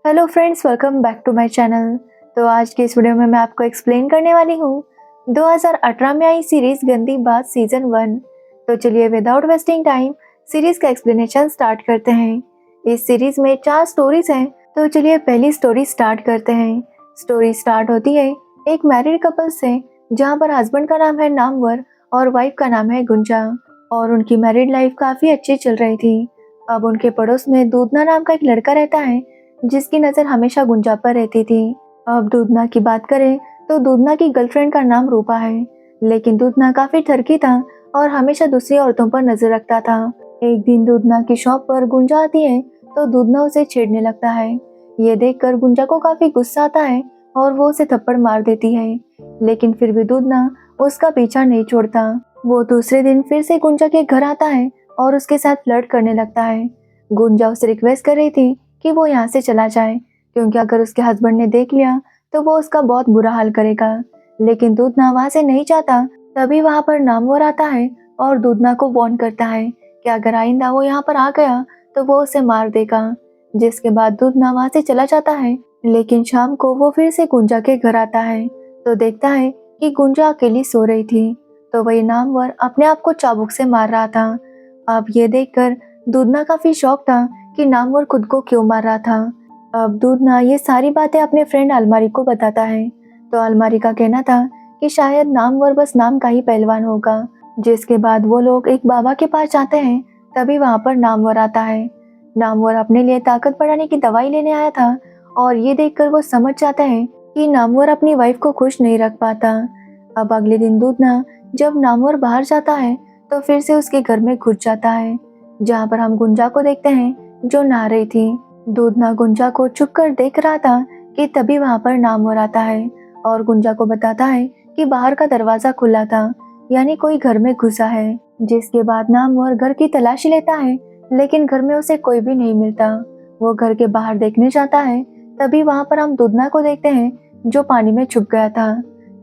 Hello friends, welcome back to my channel. तो आज के इस वीडियो में मैं आपको एक्सप्लेन करने वाली हूँ 2018 में आई सीरीज गंदी बात सीजन 1। तो चलिए विदाउट वेस्टिंग टाइम सीरीज का एक्सप्लेनेशन स्टार्ट करते हैं। इस सीरीज में 4 स्टोरीज हैं, तो चलिए पहली स्टोरी स्टार्ट करते हैं। स्टोरी स्टार्ट होती है एक मैरिड कपल से, जहाँ पर हस्बैंड का नाम है नामवर और वाइफ का नाम है गुंजा, और उनकी मैरिड लाइफ काफ़ी अच्छी चल रही थी। अब उनके पड़ोस में दूधना नाम का एक लड़का रहता है, जिसकी नज़र हमेशा गुंजा पर रहती थी। अब दूधना की बात करें तो दूधना की गर्लफ्रेंड का नाम रूपा है, लेकिन दूधना काफी ठरकी था और हमेशा दूसरी औरतों पर नजर रखता था। एक दिन दूधना की शॉप पर गुंजा आती है तो दूधना उसे छेड़ने लगता है। ये देखकर गुंजा को काफी गुस्सा आता है और वो उसे थप्पड़ मार देती है, लेकिन फिर भी दूधना उसका पीछा नहीं छोड़ता। वो दूसरे दिन फिर से गुंजा के घर आता है और उसके साथ फ्लर्ट करने लगता है। गुंजा उसे रिक्वेस्ट कर रही थी कि वो यहाँ से चला जाए, क्योंकि अगर उसके हस्बैंड ने देख लिया तो वो उसका बहुत बुरा हाल करेगा। लेकिन दूधना वहाँ से नहीं चाहता। तभी वहाँ पर नामवर आता है और दूधना को वार्न करता है कि अगर आइंदा वो यहाँ पर आ गया तो वो उसे मार देगा। जिसके बाद दूधना वहाँ से चला जाता है, लेकिन शाम को वो फिर से गुंजा के घर आता है तो देखता है कि गुंजा अकेली सो रही थी। तो वही नामवर अपने आप को चाबुक से मार रहा था। अब ये देखकर दूधना काफी शॉक था कि नामवर खुद को क्यों मार रहा था। अब दूधना ये सारी बातें अपने फ्रेंड अलमारी को बताता है, तो अलमारी का कहना था कि शायद नामवर बस नाम का ही पहलवान होगा। जिसके बाद वो लोग एक बाबा के पास जाते हैं। तभी वहाँ पर नामवर आता है। नामवर अपने लिए ताकत बढ़ाने की दवाई लेने आया था, और ये देखकर वो समझ जाता है कि नामवर अपनी वाइफ को खुश नहीं रख पाता। अब अगले दिन दूधना जब नामवर बाहर जाता है तो फिर से उसके घर में घुस जाता है, जहाँ पर हम गुंजा को देखते हैं जो नहा रही थी। दूधना गुंजा को छुप कर देख रहा था कि तभी वहाँ पर नामवर आता है और गुंजा को बताता है कि बाहर का दरवाजा खुला था, यानी कोई घर में घुसा है। जिसके बाद नामवर घर की तलाशी लेता है, लेकिन घर में उसे कोई भी नहीं मिलता। वो घर के बाहर देखने जाता है। तभी वहाँ पर हम दूधना को देखते हैं जो पानी में छुप गया था।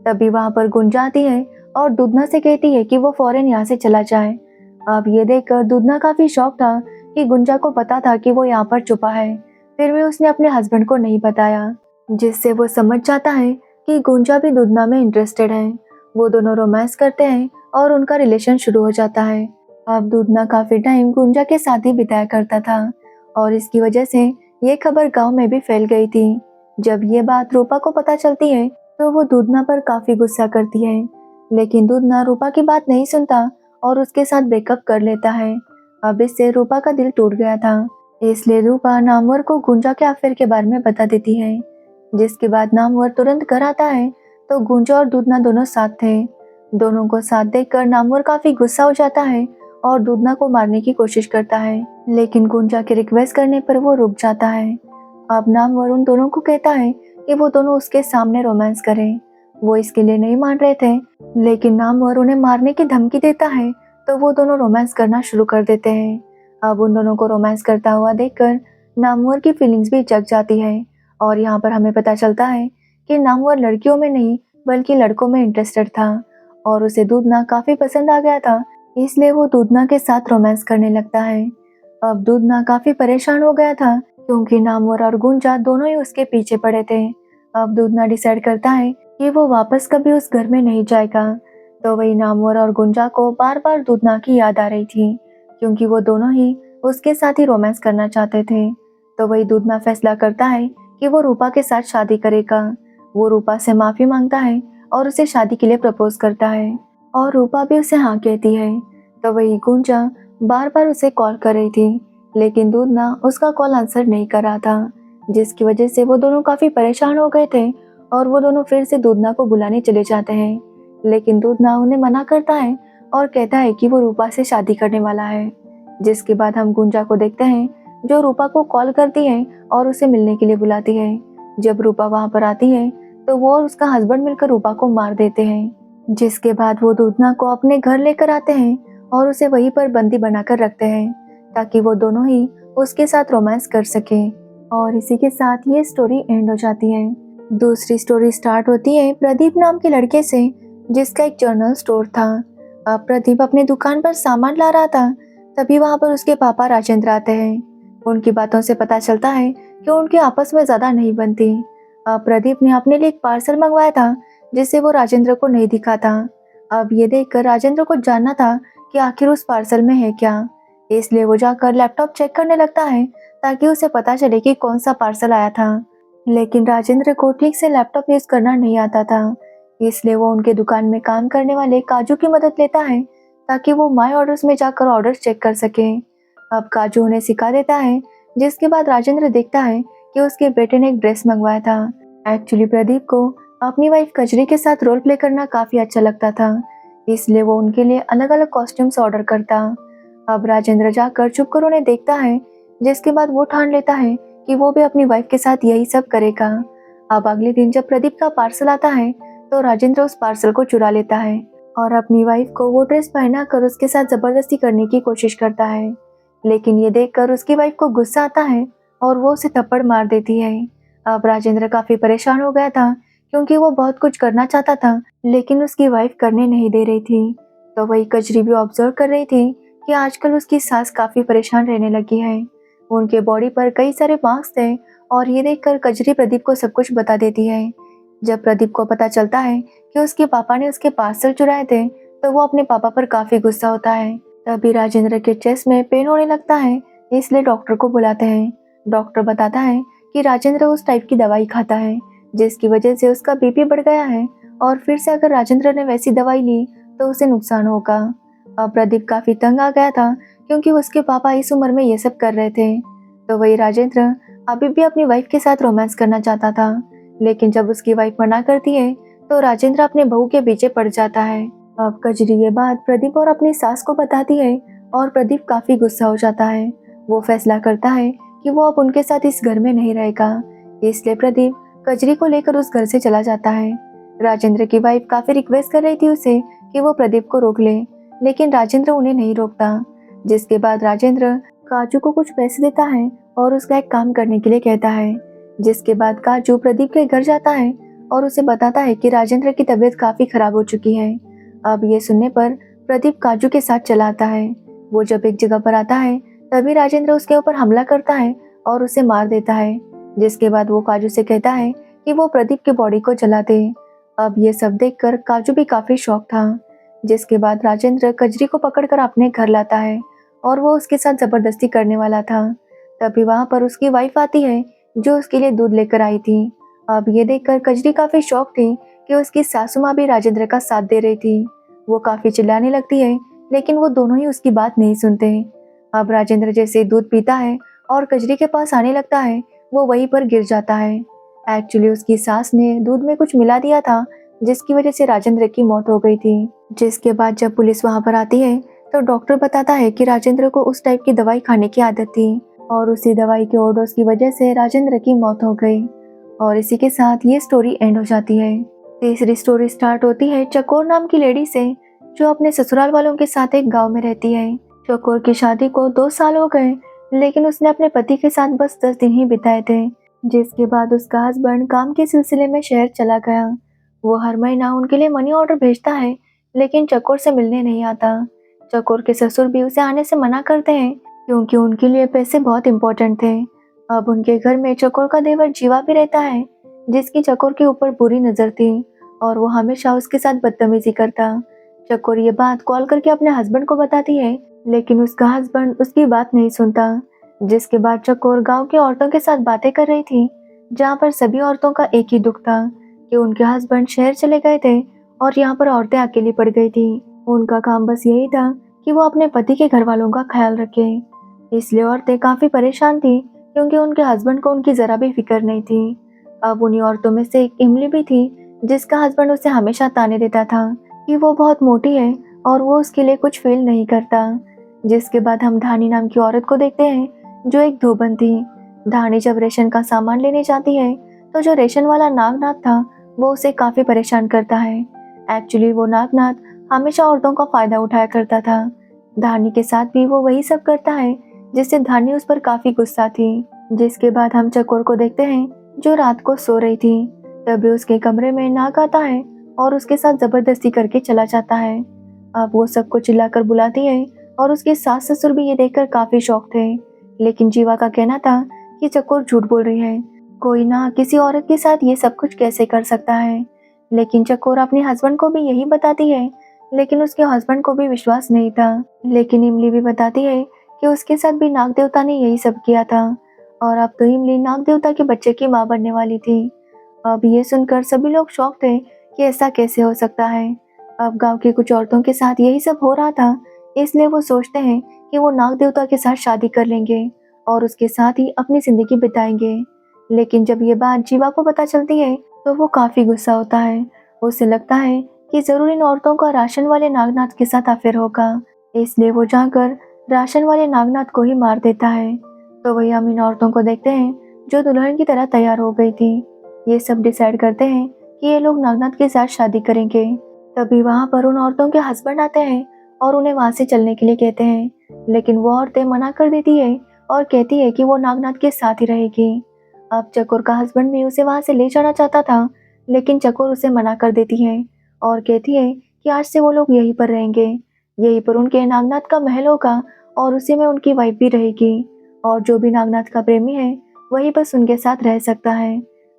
तभी वहाँ पर गुंजा आती है और दूधना से कहती है कि वो फौरन यहाँ से चला जाए। अब ये देखकर दूधना काफी शॉक था कि गुंजा को पता था कि वो यहाँ पर छुपा है, फिर भी उसने अपने हस्बैंड को नहीं बताया। जिससे वो समझ जाता है कि गुंजा भी दूधना में इंटरेस्टेड है। वो दोनों रोमांस करते हैं और उनका रिलेशन शुरू हो जाता है। अब दूधना काफी टाइम गुंजा के साथ ही बिताया करता था, और इसकी वजह से ये खबर गांव में भी फैल गई थी। जब ये बात रूपा को पता चलती है तो वो दूधना पर काफी गुस्सा करती है, लेकिन दूधना रूपा की बात नहीं सुनता और उसके साथ ब्रेकअप कर लेता है। अब इससे रूपा का दिल टूट गया था, इसलिए रूपा नामवर को गुंजा के अफेयर के बारे में बता देती है। जिसके बाद नामवर तुरंत घर आता है तो गुंजा और दूधना दोनों साथ थे। दोनों को साथ देखकर नामवर काफी गुस्सा हो जाता है और दूधना को मारने की कोशिश करता है, लेकिन गुंजा के रिक्वेस्ट करने पर वो रुक जाता है। अब नामवर उन दोनों को कहता है कि वो दोनों उसके सामने रोमांस करें। वो इसके लिए नहीं मान रहे थे, लेकिन नामवर उन्हें मारने की धमकी देता है तो वो दोनों रोमांस करना शुरू कर देते हैं। अब उन दोनों को रोमांस करता हुआ देखकर नामवर की फीलिंग्स भी जग जाती है, और यहाँ पर हमें पता चलता है कि नामवर लड़कियों में नहीं बल्कि लड़कों में इंटरेस्टेड था, और उसे दूधना काफी पसंद आ गया था, इसलिए वो दूधना के साथ रोमांस करने लगता है। अब दूधना काफी परेशान हो गया था, क्योंकि नामवर और गुंजा दोनों ही उसके पीछे पड़े थे। अब दूधना डिसाइड करता है कि वो वापस कभी उस घर में नहीं जाएगा। तो वही नामवर और गुंजा को बार बार दूधना की याद आ रही थी, क्योंकि वो दोनों ही उसके साथ ही रोमांस करना चाहते थे। तो वही दूधना फैसला करता है कि वो रूपा के साथ शादी करेगा। वो रूपा से माफी मांगता है और उसे शादी के लिए प्रपोज करता है, और रूपा भी उसे हाँ कहती है। तो वही गुंजा बार बार उसे कॉल कर रही थी, लेकिन दूधना उसका कॉल आंसर नहीं कर रहा था, जिसकी वजह से वो दोनों काफी परेशान हो गए थे, और वो दोनों फिर से दूधना को बुलाने चले जाते हैं। लेकिन दूधना उन्हें मना करता है और कहता है कि वो रूपा से शादी करने वाला है। जिसके बाद हम गुंजा को देखते हैं जो रूपा को कॉल करती है और उसे मिलने के लिए बुलाती है। जब रूपा वहां पर आती है तो वो और उसका हस्बैंड मिलकर रूपा को मार देते हैं। जिसके बाद वो दूधना को अपने घर लेकर आते हैं और उसे वहीं पर बंदी बनाकर रखते हैं, ताकि वो दोनों ही उसके साथ रोमांस कर सके। और इसी के साथ ये स्टोरी एंड हो जाती है। दूसरी स्टोरी स्टार्ट होती है प्रदीप नाम के लड़के से, जिसका एक जनरल स्टोर था। अब प्रदीप अपनी दुकान पर सामान ला रहा था। तभी वहां पर उसके पापा राजेंद्र आते हैं। उनकी बातों से पता चलता है कि उनके आपस में ज़्यादा नहीं बनती। अब प्रदीप ने अपने लिए एक पार्सल मंगवाया था जिसे वो राजेंद्र को नहीं दिखा था। अब ये देखकर राजेंद्र को जानना था कि आखिर उस पार्सल में है क्या। इसलिए वो जाकर लैपटॉप चेक करने लगता है ताकि उसे पता चले कि कौन सा पार्सल आया था। लेकिन राजेंद्र को ठीक से लैपटॉप यूज करना नहीं आता था, इसलिए वो उनके दुकान में काम करने वाले काजू की मदद लेता है ताकि वो माई ऑर्डर्स में जाकर ऑर्डर्स चेक कर सके। अब काजू उन्हें सिखा देता है, जिसके बाद राजेंद्र देखता है कि उसके बेटे ने एक ड्रेस मंगवाया था। एक्चुअली प्रदीप को अपनी वाइफ कजरी के साथ रोल प्ले करना काफी अच्छा लगता था, इसलिए वो उनके लिए अलग अलग कॉस्ट्यूम्स ऑर्डर करता। अब राजेंद्र जाकर छुप कर उन्हें देखता है, जिसके बाद वो ठान लेता है कि वो भी अपनी वाइफ के साथ यही सब करेगा। अब अगले दिन जब प्रदीप का पार्सल आता है तो राजेंद्र उस पार्सल को चुरा लेता है और अपनी वाइफ को वो ड्रेस पहना कर उसके साथ जबरदस्ती करने की कोशिश करता है। लेकिन ये देखकर उसकी वाइफ को गुस्सा आता है और वो उसे थप्पड़ मार देती है। अब राजेंद्र काफी परेशान हो गया था क्योंकि वो बहुत कुछ करना चाहता था, लेकिन उसकी वाइफ करने नहीं दे रही थी। तो वही कजरी भी ऑब्जर्व कर रही थी कि आजकल उसकी सास काफी परेशान रहने लगी है। उनके बॉडी पर कई सारे मार्क्स थे और ये देखकर कजरी प्रदीप को सब कुछ बता देती है। जब प्रदीप को पता चलता है कि उसके पापा ने उसके पार्सल चुराए थे तो वो अपने पापा पर काफी गुस्सा होता है। तभी राजेंद्र के चेस्ट में पेन होने लगता है, इसलिए डॉक्टर को बुलाते हैं। डॉक्टर बताता है कि राजेंद्र उस टाइप की दवाई खाता है जिसकी वजह से उसका बीपी बढ़ गया है और फिर से अगर राजेंद्र ने वैसी दवाई ली तो उसे नुकसान होगा। अब प्रदीप काफी तंग आ गया था क्योंकि उसके पापा इस उम्र में ये सब कर रहे थे। तो वही राजेंद्र अभी भी अपनी वाइफ के साथ रोमांस करना चाहता था, लेकिन जब उसकी वाइफ मना करती है तो राजेंद्र अपने बहू के पीछे पड़ जाता है। अब कजरी ये बात प्रदीप और अपनी सास को बताती है और प्रदीप काफी गुस्सा हो जाता है। वो फैसला करता है कि वो अब उनके साथ इस घर में नहीं रहेगा, इसलिए प्रदीप कजरी को लेकर उस घर से चला जाता है। राजेंद्र की वाइफ काफी रिक्वेस्ट कर रही थी उसे कि वो प्रदीप को रोक ले, लेकिन राजेंद्र उन्हें नहीं रोकता। जिसके बाद राजेंद्र काजू को कुछ पैसे देता है और उसका एक काम करने के लिए कहता है। जिसके बाद काजू प्रदीप के घर जाता है और उसे बताता है कि राजेंद्र की तबीयत काफी खराब हो चुकी है। अब ये सुनने पर प्रदीप काजू के साथ चला आता है। वो जब एक जगह पर आता है तभी राजेंद्र उसके ऊपर हमला करता है और उसे मार देता है। जिसके बाद वो काजू से कहता है कि वो प्रदीप की बॉडी को जला दे। अब ये सब देखकर काजू भी काफी शॉक था। जिसके बाद राजेंद्र कजरी को पकड़कर अपने घर लाता है और वो उसके साथ जबरदस्ती करने वाला था। तभी वहां पर उसकी वाइफ आती है जो उसके लिए दूध लेकर आई थी। अब ये देखकर कजरी काफी शॉक थी कि उसकी सासू माँ भी राजेंद्र का साथ दे रही थी। वो काफी चिल्लाने लगती है, लेकिन वो दोनों ही उसकी बात नहीं सुनते। अब राजेंद्र जैसे दूध पीता है और कजरी के पास आने लगता है, वो वहीं पर गिर जाता है। एक्चुअली उसकी सास ने दूध में कुछ मिला दिया था, जिसकी वजह से राजेंद्र की मौत हो गई थी। जिसके बाद जब पुलिस वहां पर आती है तो डॉक्टर बताता है कि राजेंद्र को उस टाइप की दवाई खाने की आदत थी और उसी दवाई के ओवरडोज की वजह से राजेंद्र की मौत हो गई। और इसी के साथ ये स्टोरी एंड हो जाती है। तीसरी स्टोरी स्टार्ट होती है चकोर नाम की लेडी से, जो अपने ससुराल वालों के साथ एक गांव में रहती है। चकोर की शादी को 2 साल हो गए, लेकिन उसने अपने पति के साथ बस 10 दिन ही बिताए थे। जिसके बाद उसका हस्बैंड काम के सिलसिले में शहर चला गया। वो हर महीना उनके लिए मनी ऑर्डर भेजता है, लेकिन चकोर से मिलने नहीं आता। चकोर के ससुर भी उसे आने से मना करते हैं क्योंकि उनके लिए पैसे बहुत इंपॉर्टेंट थे। अब उनके घर में चकोर का देवर जीवा भी रहता है, जिसकी चकोर के ऊपर बुरी नजर थी और वो हमेशा उसके साथ बदतमीजी करता। चकोर ये बात कॉल करके अपने हस्बैंड को बताती है, लेकिन उसका हस्बैंड उसकी बात नहीं सुनता। जिसके बाद चकोर गांव की औरतों के साथ बातें कर रही थी, जहां पर सभी औरतों का एक ही दुख था कि उनके हस्बैंड शहर चले गए थे और यहाँ पर औरतें अकेली पड़ गई थी। उनका काम बस यही था कि वो अपने पति के घर वालों का ख्याल रखें। इसलिए औरतें काफी परेशान थी क्योंकि उनके हस्बैंड को उनकी जरा भी फिक्र नहीं थी। अब उन्हीं औरतों में से एक इमली भी थी, जिसका हस्बैंड उसे हमेशा ताने देता था कि वो बहुत मोटी है और वो उसके लिए कुछ फील नहीं करता। जिसके बाद हम धानी नाम की औरत को देखते हैं, जो एक धोबन थी। धानी जब रेशन का सामान लेने जाती है तो जो रेशन वाला नागनाथ था वो उसे काफी परेशान करता है। एक्चुअली वो नागनाथ हमेशा औरतों का फायदा उठाया करता था। धानी के साथ भी वो वही सब करता है, जिससे धानी उस पर काफी गुस्सा थी। जिसके बाद हम चकोर को देखते हैं, जो रात को सो रही थी। तभी उसके कमरे में नाग आता है और उसके साथ जबरदस्ती करके चला जाता है। अब वो सबको चिल्लाकर बुलाती है और उसके सास ससुर भी ये देखकर काफी शौक थे। लेकिन जीवा का कहना था कि चकोर झूठ बोल रही है। कोई ना किसी औरत के साथ ये सब कुछ कैसे कर सकता है। लेकिन चकोर अपने हस्बैंड को भी यही बताती है, लेकिन उसके हस्बैंड को भी विश्वास नहीं था। लेकिन इमली भी बताती है कि उसके साथ भी नाग देवता ने यही सब किया था और अब तो इमली नाग देवता के बच्चे की माँ बनने वाली थी। अब ये सुनकर सभी लोग शॉक थे कि ऐसा कैसे हो सकता है। अब गांव की कुछ औरतों के साथ यही सब हो रहा था, इसलिए वो सोचते हैं कि वो नाग देवता के साथ शादी कर लेंगे और उसके साथ ही अपनी जिंदगी बिताएंगे। लेकिन जब ये बात जीवा को पता चलती है तो वो काफी गुस्सा होता है। उसे लगता है कि जरूर इन औरतों का राशन वाले नागनाथ के साथ अफेयर होगा, इसलिए वो जाकर राशन वाले नागनाथ को ही मार देता है। तो वही हम इन औरतों को देखते हैं जो दुल्हन की तरह तैयार हो गई थी। ये सब डिसाइड करते हैं कि ये लोग नागनाथ के साथ शादी करेंगे। तभी वहाँ पर उन औरतों के हस्बैंड आते हैं और उन्हें वहाँ से चलने के लिए कहते हैं, लेकिन वो औरतें मना कर देती है और कहती है कि वो नागनाथ के साथ ही रहेगी। अब चकोर का हस्बैंड भी उसे वहाँ से ले जाना चाहता था, लेकिन चकोर उसे मना कर देती है और कहती है कि आज से वो लोग यहीं पर रहेंगे, यहीं पर उनके नागनाथ का महल होगा और उसी में उनकी वाइफ भी रहेगी और जो भी नागनाथ का प्रेमी है वही बस उनके साथ रह सकता है।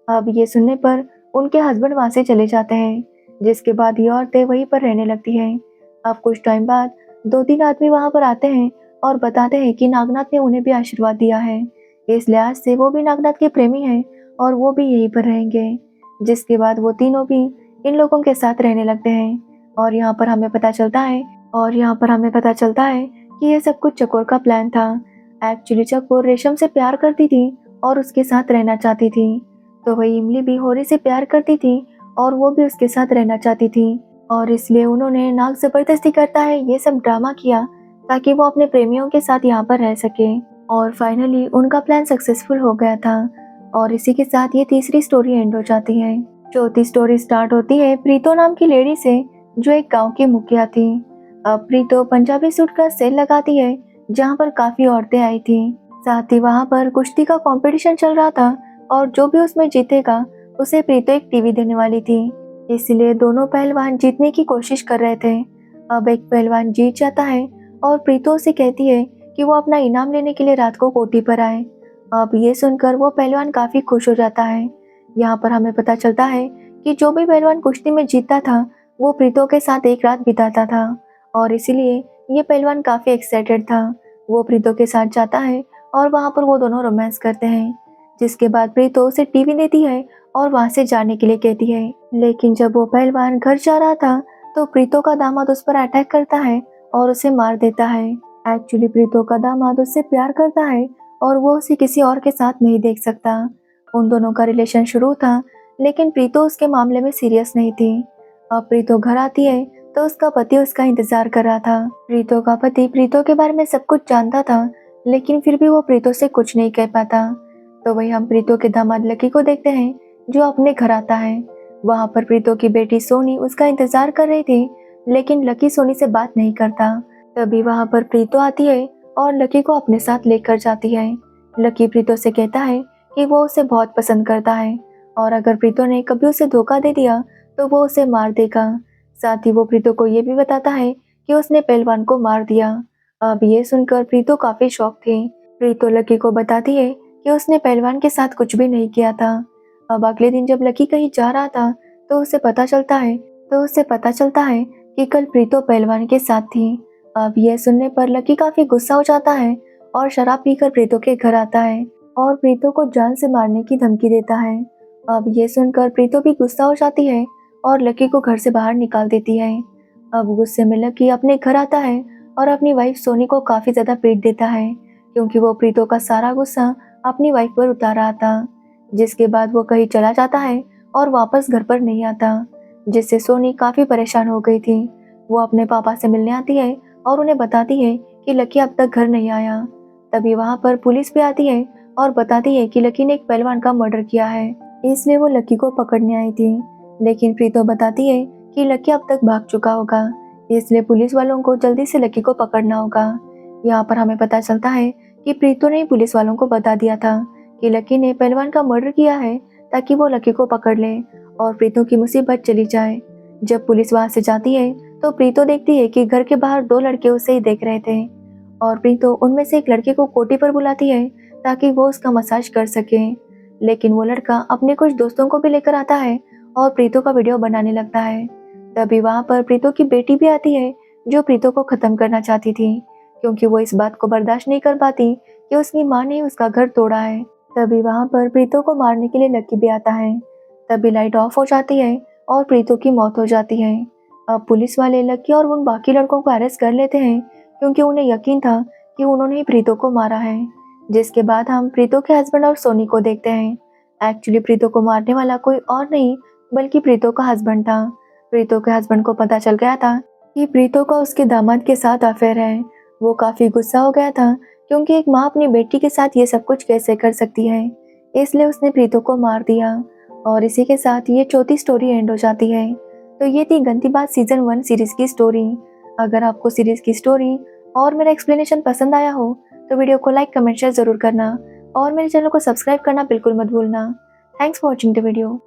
अब ये सुनने पर उनके हस्बैंड वहाँ से चले जाते हैं, जिसके बाद ये औरतें वहीं पर रहने लगती हैं। अब कुछ टाइम बाद 2-3 आदमी वहाँ पर आते हैं और बताते हैं कि नागनाथ ने उन्हें भी आशीर्वाद दिया है, इस लिहाज से वो भी नागनाथ के प्रेमी हैं और वो भी यहीं पर रहेंगे। जिसके बाद वो तीनों भी इन लोगों के साथ रहने लगते हैं और यहाँ पर हमें पता चलता है कि ये सब कुछ चकोर का प्लान था। एक्चुअली चकोर रेशम से प्यार करती थी और उसके साथ रहना चाहती थी, तो वही इमली भी होरी से प्यार करती थी और वो भी उसके साथ रहना चाहती थी और इसलिए उन्होंने नाग जबरदस्ती करता है ये सब ड्रामा किया ताकि वो अपने प्रेमियों के साथ यहाँ पर रह सके और फाइनली उनका प्लान सक्सेसफुल हो गया था। और इसी के साथ ये तीसरी स्टोरी एंड हो जाती है। चौथी स्टोरी स्टार्ट होती है प्रीतो नाम की लेडी से, जो एक गांव की मुखिया थी। अब प्रीतो पंजाबी सूट का सेल लगाती है जहां पर काफी औरतें आई थी। साथ ही वहां पर कुश्ती का कंपटीशन चल रहा था और जो भी उसमें जीतेगा उसे प्रीतो एक टीवी देने वाली थी। इसलिए दोनों पहलवान जीतने की कोशिश कर रहे थे। अब एक पहलवान जीत जाता है और प्रीतो उसे कहती है कि वो अपना इनाम लेने के लिए रात को कोठी पर आए। अब ये सुनकर वो पहलवान काफी खुश हो जाता है। यहाँ पर हमें पता चलता है कि जो भी पहलवान कुश्ती में जीतता था वो प्रीतो के साथ एक रात बिताता था और इसीलिए ये पहलवान काफी एक्साइटेड था। वो प्रीतो के साथ जाता है और वहाँ पर वो दोनों रोमांस करते हैं, जिसके बाद प्रीतो उसे टीवी देती है और वहाँ से जाने के लिए कहती है। लेकिन जब वो पहलवान घर जा रहा था तो प्रीतो का दामाद उस पर अटैक करता है और उसे मार देता है। एक्चुअली प्रीतो का दामाद उससे प्यार करता है और वो उसे किसी और के साथ नहीं देख सकता। उन दोनों का रिलेशन शुरू था, लेकिन प्रीतो उसके मामले में सीरियस नहीं थी। अब प्रीतो घर आती है तो उसका पति उसका इंतजार कर रहा था। प्रीतो का पति प्रीतो के बारे में सब कुछ जानता था, लेकिन फिर भी वो प्रीतो से कुछ नहीं कह पाता। तो वही हम प्रीतो के दामाद लकी को देखते हैं जो अपने घर आता है। वहाँ पर प्रीतो की बेटी सोनी उसका इंतजार कर रही थी, लेकिन लकी सोनी से बात नहीं करता। तभी वहाँ पर प्रीतो आती है और लकी को अपने साथ लेकर जाती है। लकी प्रीतो से कहता है कि वो उसे बहुत पसंद करता है और अगर प्रीतो ने कभी उसे धोखा दे दिया तो वो उसे मार देगा। साथ ही वो प्रीतो को ये भी बताता है कि उसने पहलवान को मार दिया। अब ये सुनकर प्रीतो काफी शॉक थी। प्रीतो लकी को बताती है कि उसने पहलवान के साथ कुछ भी नहीं किया था। अब अगले दिन जब लकी कहीं जा रहा था तो उसे पता चलता है कि कल प्रीतो पहलवान के साथ थी। अब यह सुनने पर लकी काफी गुस्सा हो जाता है और शराब पीकर प्रीतो के घर आता है और प्रीतो को जान से मारने की धमकी देता है। अब ये सुनकर प्रीतो भी गुस्सा हो जाती है और लकी को घर से बाहर निकाल देती है। अब गुस्से में लकी अपने घर आता है और अपनी वाइफ सोनी को काफी ज्यादा पीट देता है, क्योंकि वो प्रीतो का सारा गुस्सा अपनी वाइफ पर उतार रहा था। जिसके बाद वो कहीं चला जाता है और वापस घर पर नहीं आता, जिससे सोनी काफी परेशान हो गई थी। वो अपने पापा से मिलने आती है और उन्हें बताती है कि लकी अब तक घर नहीं आया। तभी वहाँ पर पुलिस भी आती है और बताती है कि लकी ने एक पहलवान का मर्डर किया है, इसलिए वो लकी को पकड़ने आई थी। लेकिन प्रीतो बताती है कि लकी अब तक भाग चुका होगा, इसलिए पुलिस वालों को जल्दी से लकी को पकड़ना होगा। यहाँ पर हमें पता चलता है कि प्रीतो ने पुलिस वालों को बता दिया था कि लकी ने पहलवान का मर्डर किया है ताकि वो लकी को पकड़ ले और प्रीतो की मुसीबत चली जाए। जब पुलिस वहां से जाती है तो प्रीतो देखती है कि घर के बाहर 2 लड़के उसे ही देख रहे थे और प्रीतो उनमें से एक लड़के को कोठी पर बुलाती है ताकि वो उसका मसाज कर सके। लेकिन वो लड़का अपने कुछ दोस्तों को भी लेकर आता है और प्रीतो का वीडियो बनाने लगता है। तभी वहाँ पर प्रीतो की बेटी भी आती है जो प्रीतो को ख़त्म करना चाहती थी, क्योंकि वो इस बात को बर्दाश्त नहीं कर पाती कि उसकी माँ ने उसका घर तोड़ा है। तभी वहाँ पर प्रीतो को मारने के लिए लक्की भी आता है। तभी लाइट ऑफ हो जाती है और प्रीतो की मौत हो जाती है। अब पुलिस वाले लक्की और उन बाकी लड़कों को अरेस्ट कर लेते हैं, क्योंकि उन्हें यकीन था कि उन्होंने ही प्रीतो को मारा है। जिसके बाद हम प्रीतो के हस्बैंड और सोनी को देखते हैं। एक्चुअली प्रीतो को मारने वाला कोई और नहीं बल्कि प्रीतो का हस्बैंड था। प्रीतो के हस्बैंड को पता चल गया था कि प्रीतो का उसके दामाद के साथ अफेयर है। वो काफ़ी गुस्सा हो गया था, क्योंकि एक माँ अपनी बेटी के साथ ये सब कुछ कैसे कर सकती है। इसलिए उसने प्रीतो को मार दिया और इसी के साथ ये चौथी स्टोरी एंड हो जाती है। तो ये थी गंदी बात सीजन 1 सीरीज की स्टोरी। अगर आपको सीरीज की स्टोरी और मेरा एक्सप्लेनेशन पसंद आया हो तो वीडियो को लाइक कमेंट शेयर जरूर करना और मेरे चैनल को सब्सक्राइब करना बिल्कुल मत भूलना। Thanks for watching the video.